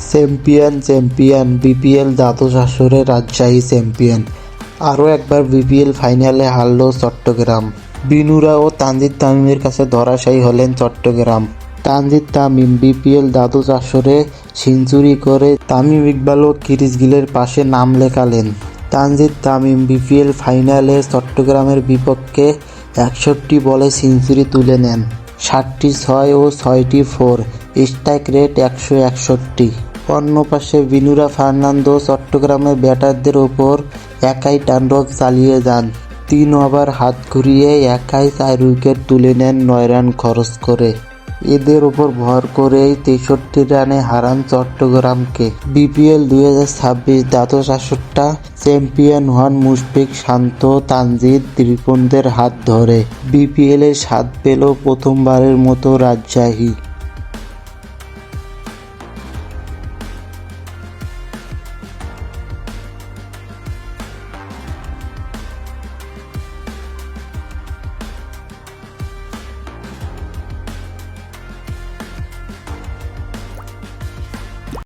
Champion champion BPL দ্বাদশ আসরে Rajshahi champion. আরও একবার বিপিএল ফাইনালে হারল চট্টগ্রাম। বিনুরা ও তানজিদ তামিমের কাছে ধরাশায়ী হলেন চট্টগ্রাম। তানজিদ তামিম বিপিএল দ্বাদশ আসরে সেঞ্চুরি করে তামিম ইকবাল ও ক্রিস গেলের পাশে নাম লেখালেন। তানজিদ তামিম বিপিএল ফাইনালে চট্টগ্রামের বিপক্ষে 61 বলে সেঞ্চুরি তুলে নেন, 7টি 6 ও 6টি 4, স্ট্রাইক রেট 161। অন্য পাশে বিনুরা ফার্নান্দো চট্টগ্রামের ব্যাটারদের ওপর একাই তাণ্ডব চালিয়ে যান। 3 ওভার হাত ঘুরিয়ে একাই 4 উইকেট তুলে নেন 9 রান খরচ করে। এদের ওপর ভর করেই 63 রানে হারান চট্টগ্রামকে। বিপিএল 2026 দ্বাদশ আসরটা চ্যাম্পিয়ন হন মুশফিক, শান্ত, তানজিদ, রিপনদের হাত ধরে। বিপিএলের স্বাদ পেল প্রথমবারের মতো রাজশাহী।